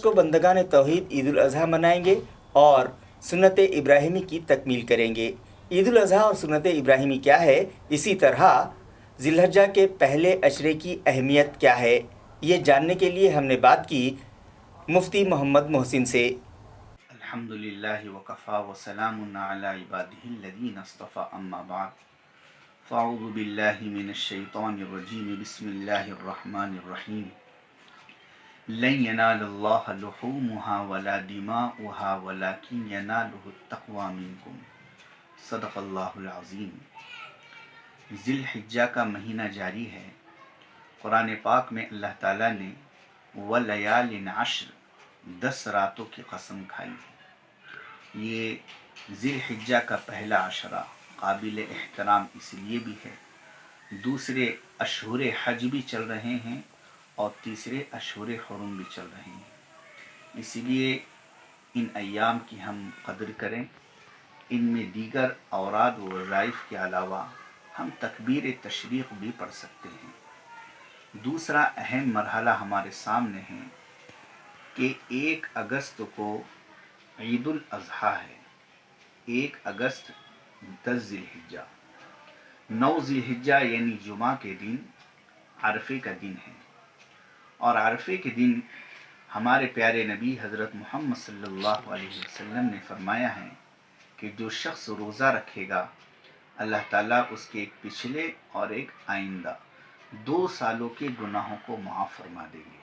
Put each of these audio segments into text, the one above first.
को बंदगान तौहीद ईद उल अज़हा मनाएंगे और सुन्नत इब्राहिमी की तकमील करेंगे। ईद उल अज़हा और सुन्नत इब्राहिमी क्या है, इसी तरह ज़िलहज्जा के पहले अशरे की अहमियत क्या है, ये जानने के लिए हमने बात की मुफ्ती मोहम्मद मोहसिन से। अल्हम्दुलिल्लाहि व कफ़ा व सलामुन अला इबादिहिल्लज़ीना इस्तफ़ा अम्मा बाद फ़अऊज़ु बिल्लाहि मिनश शैतानिर रजीम बिस्मिल्लाहिर रहमानिर रहीम लन यनालल्लाह लुहूमुहा वला दिमाउहा वलाकिन यनालुहु तक़वा मिनकुम सदक़ल्लाहुल अज़ीम। ज़िलहिज्जा का महीना जारी है। कुरान पाक में अल्लाह ताला ने वलयालिन अश्र 10 रातों की कसम खाई है। ये ज़िलहिज्जा का पहला अशरा काबिल एहतराम इसलिए भी है, दूसरे अशहुर हज भी चल रहे हैं और तीसरे अशहुर हुरुम भी चल रहे हैं, इसलिए इन अय्याम की हम कदर करें। इनमें दीगर औराद व वज़ाइफ के अलावा हम तकबीर तशरीक़ भी पढ़ सकते हैं। दूसरा अहम मरहला हमारे सामने है कि 1 अगस्त को ईद उल अज़हा है। 1 अगस्त 10 ज़िलहिज्जा, 9 ज़िलहिज्जा यानी जुमा के दिन अरफे का दिन है। और अरफे के दिन हमारे प्यारे नबी हज़रत मोहम्मद सल्लल्लाहु अलैहि वसल्लम ने फरमाया है कि जो शख्स रोज़ा रखेगा अल्लाह ताला उसके एक पिछले और एक आइंदा 2 सालों के गुनाहों को माफ़ फरमा देंगे।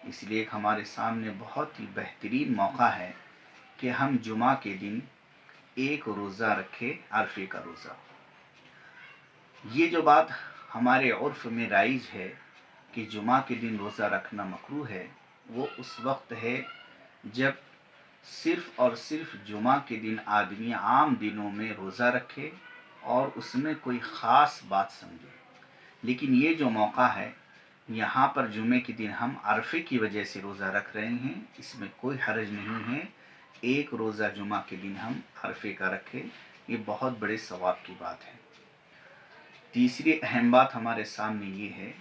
इसलिए हमारे सामने बहुत ही बेहतरीन मौका है कि हम जुमा के दिन एक रोज़ा रखें, अरफे का रोज़ा। ये जो बात हमारे उर्फ़ में राइज है कि जुमा के दिन रोज़ा रखना मकरूह है, वो उस वक्त है जब सिर्फ़ और सिर्फ जुमा के दिन आदमी आम दिनों में रोज़ा रखे और उसमें कोई ख़ास बात समझे। लेकिन ये जो मौका है, यहाँ पर जुमे के दिन हम अरफे की वजह से रोज़ा रख रहे हैं, इसमें कोई हरज नहीं है। एक रोज़ा जुमा के दिन हम अरफे का रखें, ये बहुत बड़े सवाब की बात है। तीसरी अहम बात हमारे सामने ये है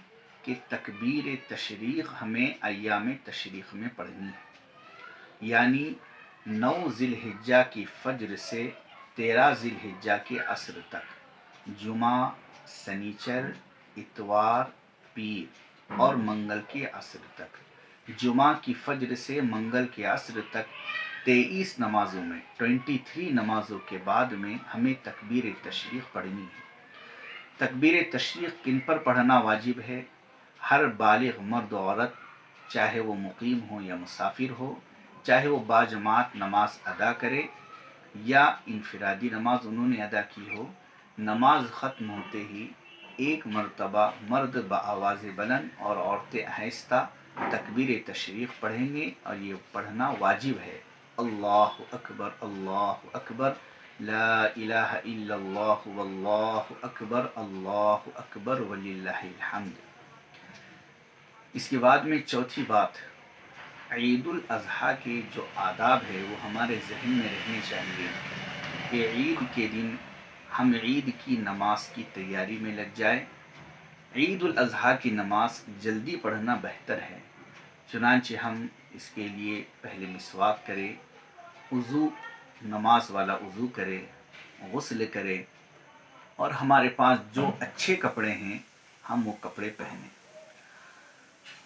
कि तकबीर तशरीक़ हमें अय्याम तशरीक़ में पढ़नी है, यानी 9 ज़िलहिज्जा की फ़ज्र से 13 ज़िलहिज्जा के असर तक, जुमा, सनीचर, इतवार, पीर और मंगल के असर तक। जुमा की फ़ज्र से मंगल के असर तक 23 नमाज़ों में 23 नमाज़ों के बाद में हमें तकबीर तशरीक़ पढ़नी है। तकबीर तशरीक़ किन पर पढ़ना वाजिब है? हर बालिग़ मर्द औरत, चाहे वो मुकीम हो या मुसाफिर हो, चाहे वो बाजमात नमाज अदा करे या इनफरादी नमाज उन्होंने अदा की हो, नमाज ख़त्म होते ही एक मरतबा मर्द बआवाज़ बुलंद और औरतें आहिस्ता तकबीर तशरीक़ पढ़ेंगे और ये पढ़ना वाजिब है। अल्लाहु अकबर, अल्लाहु अकबर, ला इलाहा इल्लल्लाहु वल्लाहु अकबर वलिल्लाहिल हम्द। इसके बाद में चौथी बात, ईद उल अज़हा के जो आदाब है वो हमारे जहन में रहने चाहिए कि ईद के दिन हम ईद की नमाज की तैयारी में लग जाए। ईद उल अज़हा की नमाज जल्दी पढ़ना बेहतर है, चुनांचे हम इसके लिए पहले मिसवाक करें, वज़ू नमाज वाला वज़ू करें, गुस्ल करें और हमारे पास जो अच्छे कपड़े हैं हम वो कपड़े पहनें।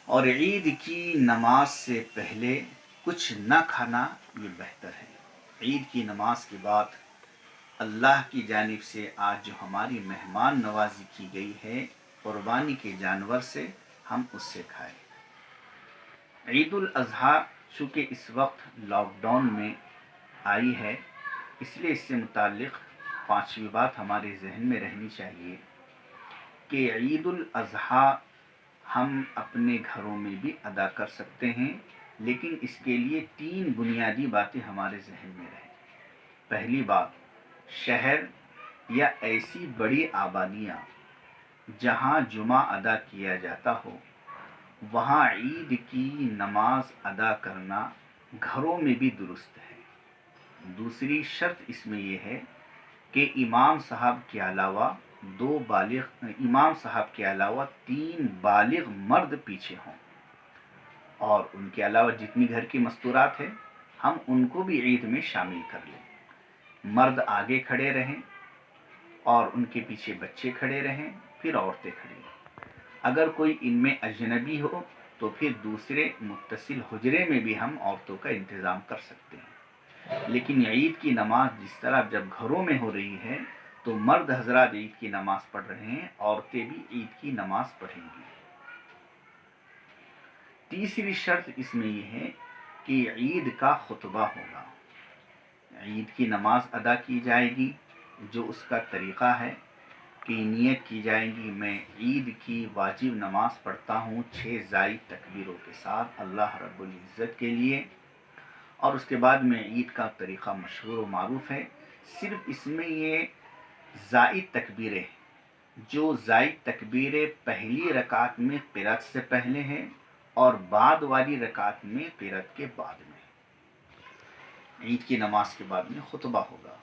और ईद की नमाज से पहले कुछ न खाना ये बेहतर है। ईद की नमाज के बाद अल्लाह की जानिब से आज जो हमारी मेहमान नवाजी की गई है कुर्बानी के जानवर से, हम उससे खाएं। ईद उल अज़हा चूँकि इस वक्त लॉकडाउन में आई है, इसलिए इससे मुताल्लिक़ 5वीं बात हमारे जहन में रहनी चाहिए कि ईद उल अज़हा हम अपने घरों में भी अदा कर सकते हैं, लेकिन इसके लिए 3 बुनियादी बातें हमारे जहन में रहें। पहली बात, शहर या ऐसी बड़ी आबादियाँ जहाँ जुमा अदा किया जाता हो, वहाँ ईद की नमाज अदा करना घरों में भी दुरुस्त है। दूसरी शर्त इसमें यह है कि इमाम साहब के अलावा 3 बालिग़ मर्द पीछे हों। اور ان کے علاوہ جتنی گھر کی مستورات ہیں ہم ان کو بھی عید میں شامل کر لیں. مرد آگے کھڑے رہیں اور ان کے پیچھے بچے کھڑے رہیں، پھر عورتیں کھڑی رہیں. اگر کوئی ان میں اجنبی ہو تو پھر دوسرے متصل حجرے میں بھی ہم عورتوں کا انتظام کر سکتے ہیں. لیکن عید کی نماز جس طرح جب گھروں میں ہو رہی ہے تو مرد حضرات عید کی نماز پڑھ رہے ہیں، عورتیں بھی عید کی نماز پڑھیں گی. تیسری شرط اس میں یہ ہے کہ عید کا خطبہ ہوگا. عید کی نماز ادا کی جائے گی، جو اس کا طریقہ ہے کہ نیت کی جائے گی میں عید کی واجب نماز پڑھتا ہوں 6 زائد تکبیروں کے ساتھ اللہ رب العزت کے لیے. اور اس کے بعد میں عید کا طریقہ مشہور و معروف ہے. صرف اس میں یہ زائد تکبیریں، جو زائد تکبیریں پہلی رکعت میں قرات سے پہلے ہیں اور بعد والی رکعت میں قرات کے بعد میں. عید کی نماز کے بعد میں خطبہ ہوگا.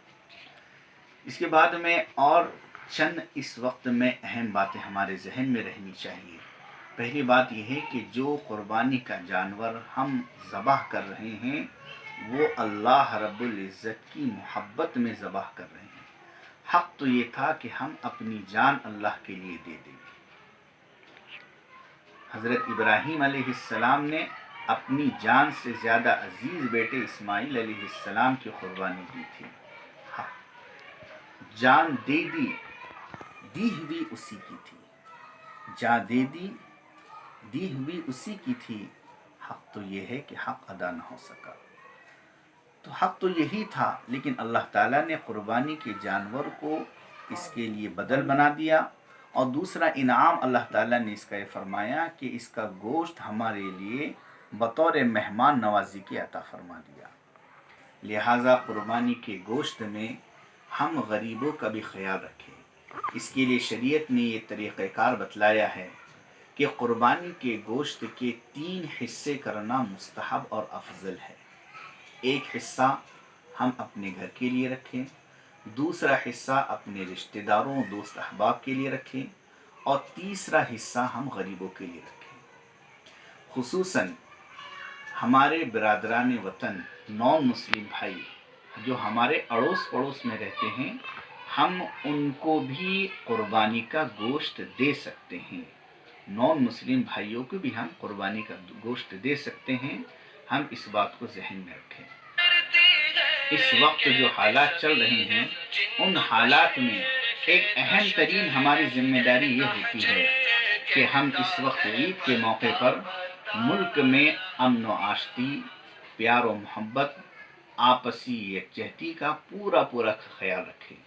اس کے بعد میں اور چند اس وقت میں اہم باتیں ہمارے ذہن میں رہنی چاہیے. پہلی بات یہ ہے کہ جو قربانی کا جانور ہم ذبح کر رہے ہیں وہ اللہ رب العزت کی محبت میں ذبح کر رہے ہیں. حق تو یہ تھا کہ ہم اپنی جان اللہ کے لیے دے دیں. حضرت ابراہیم علیہ السلام نے اپنی جان سے زیادہ عزیز بیٹے اسماعیل علیہ السلام کی قربانی دی تھی. جان دے دی، دی ہوئی اسی کی تھی. جان دے دی، دی ہوئی اسی کی تھی. حق تو یہ ہے کہ حق ادا نہ ہو سکا. تو حق تو یہی تھا، لیکن اللہ تعالیٰ نے قربانی کے جانور کو اس کے لیے بدل بنا دیا. اور دوسرا انعام اللہ تعالیٰ نے اس کا یہ فرمایا کہ اس کا گوشت ہمارے لیے بطور مہمان نوازی کے عطا فرما دیا. لہٰذا قربانی کے گوشت میں ہم غریبوں کا بھی خیال رکھیں. اس کے لیے شریعت نے یہ طریقہ کار بتلایا ہے کہ قربانی کے گوشت کے 3 حصے کرنا مستحب اور افضل ہے. ایک حصہ ہم اپنے گھر کے لیے رکھیں، دوسرا حصہ اپنے رشتہ داروں دوست احباب کے لیے رکھیں، اور تیسرا حصہ ہم غریبوں کے لیے رکھیں. خصوصاً ہمارے برادران وطن نان مسلم بھائی جو ہمارے اڑوس پڑوس میں رہتے ہیں، ہم ان کو بھی قربانی کا گوشت دے سکتے ہیں. نان مسلم بھائیوں کو بھی ہم قربانی کا گوشت دے سکتے ہیں. ہم اس بات کو ذہن میں رکھیں. اس وقت جو حالات چل رہے ہیں ان حالات میں ایک اہم ترین ہماری ذمہ داری یہ ہوتی ہے کہ ہم اس وقت عید کے موقع پر ملک میں امن و آشتی، پیار و محبت، آپسی یکجہتی کا پورا خیال رکھیں.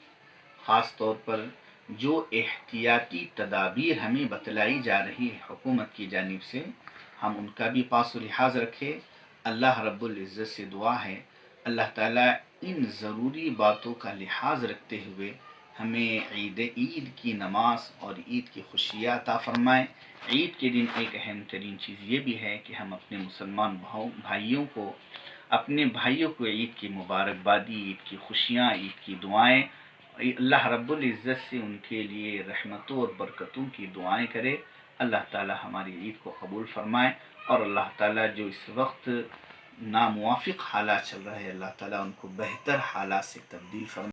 خاص طور پر جو احتیاطی تدابیر ہمیں بتلائی جا رہی ہے حکومت کی جانب سے، ہم ان کا بھی پاس و لحاظ رکھیں. اللہ رب العزت سے دعا ہے اللہ تعالیٰ ان ضروری باتوں کا لحاظ رکھتے ہوئے ہمیں عید کی نماز اور عید کی خوشیاں عطا فرمائے. عید کے دن ایک اہم ترین چیز یہ بھی ہے کہ ہم اپنے مسلمان اپنے بھائیوں کو عید کی مبارکبادی، عید کی خوشیاں، عید کی دعائیں، اللہ رب العزت سے ان کے لیے رحمتوں اور برکتوں کی دعائیں کرے. اللہ تعالی ہماری عید کو قبول فرمائے، اور اللہ تعالی جو اس وقت ناموافق حالات چل رہے ہیں اللہ تعالیٰ ان کو بہتر حالات سے تبدیل فرمائے.